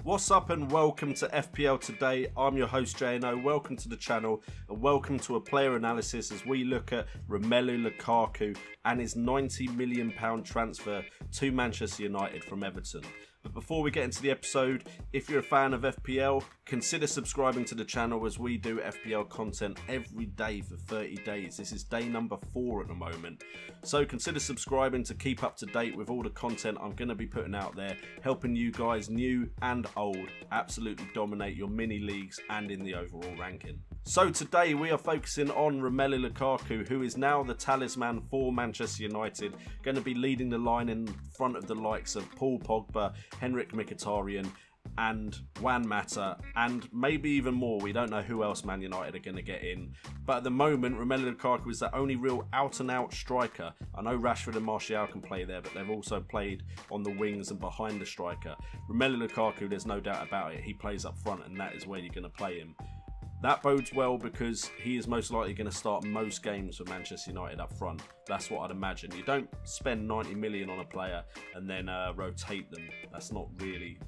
What's up and welcome to FPL Today. I'm your host JNO. Welcome to the channel and welcome to a player analysis as we look at Romelu Lukaku and his £90 million transfer to Manchester United from Everton. But before we get into the episode, if you're a fan of FPL, consider subscribing to the channel as we do FPL content every day for 30 days. This is day number 4 at the moment. So consider subscribing to keep up to date with all the content I'm going to be putting out there, helping you guys new and old absolutely dominate your mini leagues and in the overall ranking. So today we are focusing on Romelu Lukaku, who is now the talisman for Manchester United, going to be leading the line in front of the likes of Paul Pogba, Henrik Mkhitaryan and Juan Mata, and maybe even more. We don't know who else Man United are going to get in. But at the moment, Romelu Lukaku is the only real out-and-out striker. I know Rashford and Martial can play there, but they've also played on the wings and behind the striker. Romelu Lukaku, there's no doubt about it, he plays up front and that is where you're going to play him. That bodes well because he is most likely going to start most games for Manchester United up front. That's what I'd imagine. You don't spend 90 million on a player and then rotate them. That's not really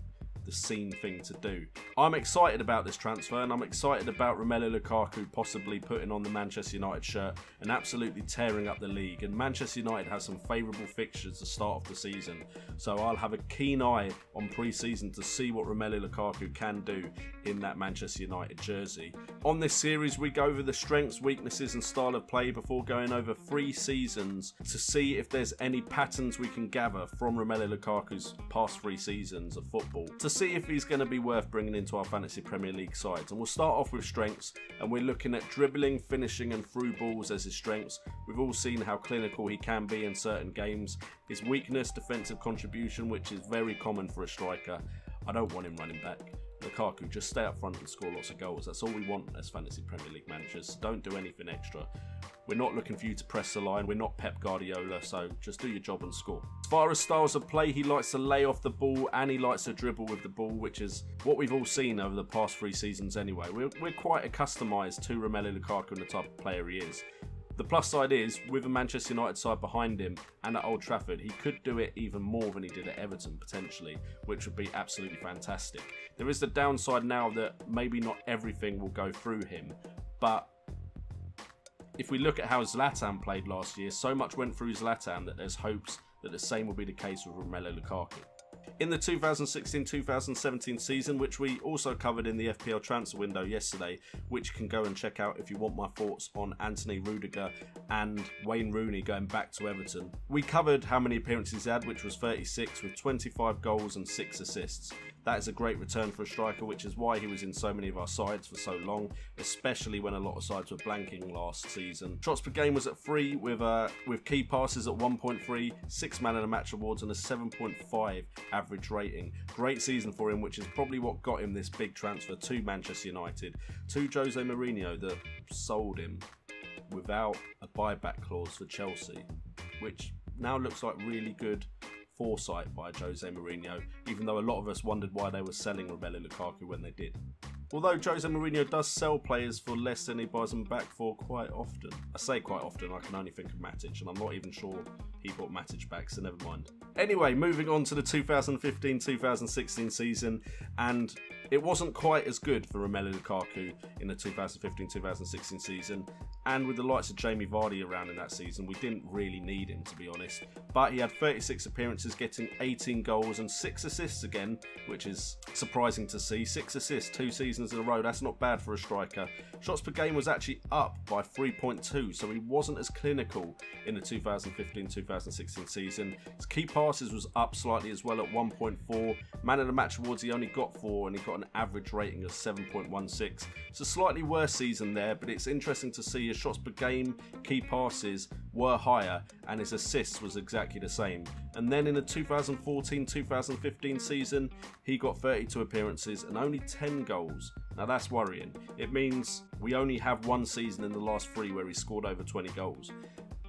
the scene thing to do. I'm excited about this transfer and I'm excited about Romelu Lukaku possibly putting on the Manchester United shirt and absolutely tearing up the league. And Manchester United has some favourable fixtures to start off the season, so I'll have a keen eye on pre-season to see what Romelu Lukaku can do in that Manchester United jersey. On this series we go over the strengths, weaknesses and style of play before going over 3 seasons to see if there's any patterns we can gather from Romelu Lukaku's past 3 seasons of football to see if he's going to be worth bringing into our fantasy Premier League sides. And we'll start off with strengths, and we're looking at dribbling, finishing and through balls as his strengths. We've all seen how clinical he can be in certain games. His weakness, defensive contribution, which is very common for a striker. I don't want him running back. Lukaku, just stay up front and score lots of goals. That's all we want as fantasy Premier League managers. Don't do anything extra. We're not looking for you to press the line. We're not Pep Guardiola, so just do your job and score. As far as styles of play, he likes to lay off the ball and he likes to dribble with the ball, which is what we've all seen over the past 3 seasons anyway. We're quite customised to Romelu Lukaku and the type of player he is. The plus side is, with a Manchester United side behind him and at Old Trafford, he could do it even more than he did at Everton potentially, which would be absolutely fantastic. There is the downside now that maybe not everything will go through him, but if we look at how Zlatan played last year, so much went through Zlatan that there's hopes that the same will be the case with Romelu Lukaku. In the 2016-2017 season, which we also covered in the FPL transfer window yesterday, which you can go and check out if you want my thoughts on Anthony Rudiger and Wayne Rooney going back to Everton. We covered how many appearances he had, which was 36 with 25 goals and 6 assists. That is a great return for a striker, which is why he was in so many of our sides for so long, especially when a lot of sides were blanking last season. Shots per game was at 3 with key passes at 1.3, 6 man of the match awards and a 7.5 average rating. Great season for him, which is probably what got him this big transfer to Manchester United, to Jose Mourinho that sold him without a buyback clause for Chelsea, which now looks like really good foresight by Jose Mourinho, even though a lot of us wondered why they were selling Romelu Lukaku when they did. Although Jose Mourinho does sell players for less than he buys them back for quite often. I say quite often, I can only think of Matic, and I'm not even sure he bought Matic back, so never mind. Anyway, moving on to the 2015-2016 season, and it wasn't quite as good for Romelu Lukaku in the 2015-2016 season, and with the likes of Jamie Vardy around in that season, we didn't really need him, to be honest. But he had 36 appearances, getting 18 goals and 6 assists again, which is surprising to see. 6 assists, 2 seasons in a row, that's not bad for a striker. Shots per game was actually up by 3.2, so he wasn't as clinical in the 2015-2016 season. His key passes was up slightly as well at 1.4. Man of the match awards he only got 4 and he got an average rating of 7.16. It's a slightly worse season there, but it's interesting to see his shots per game, key passes were higher and his assists was exactly the same. And then in the 2014-2015 season, he got 32 appearances and only 10 goals. Now that's worrying. It means we only have 1 season in the last 3 where he scored over 20 goals.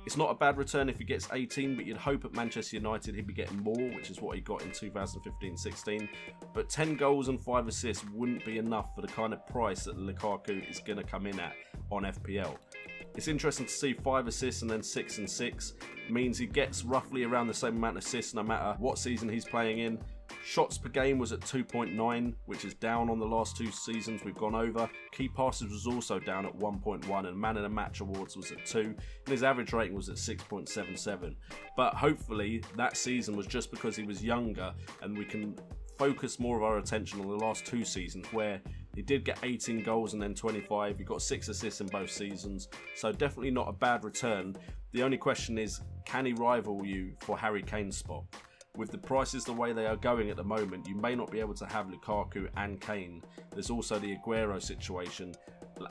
It's not a bad return if he gets 18, but you'd hope at Manchester United he'd be getting more, which is what he got in 2015-16. But 10 goals and 5 assists wouldn't be enough for the kind of price that Lukaku is going to come in at on FPL. It's interesting to see 5 assists and then 6 and 6. Means he gets roughly around the same amount of assists no matter what season he's playing in. Shots per game was at 2.9, which is down on the last 2 seasons we've gone over. Key passes was also down at 1.1, and man of the match awards was at 2, and his average rating was at 6.77. But hopefully that season was just because he was younger, and we can focus more of our attention on the last 2 seasons where he did get 18 goals and then 25. He got 6 assists in both seasons, so definitely not a bad return. The only question is, can he rival you for Harry Kane's spot? With the prices the way they are going at the moment, you may not be able to have Lukaku and Kane. There's also the Aguero situation.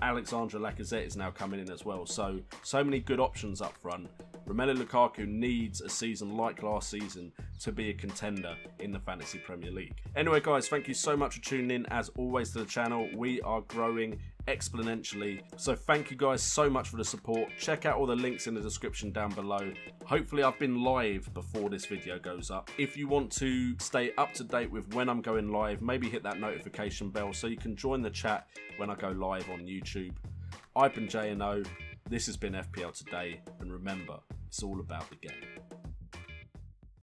Alexandre Lacazette is now coming in as well. So many good options up front. Romelu Lukaku needs a season like last season to be a contender in the Fantasy Premier League. Anyway guys, thank you so much for tuning in as always to the channel. We are growing exponentially, so thank you guys so much for the support. Check out all the links in the description down below. Hopefully I've been live before this video goes up. If you want to stay up to date with when I'm going live, maybe hit that notification bell so you can join the chat when I go live on YouTube. I've been J&O, this has been FPL Today, and remember, it's all about the game.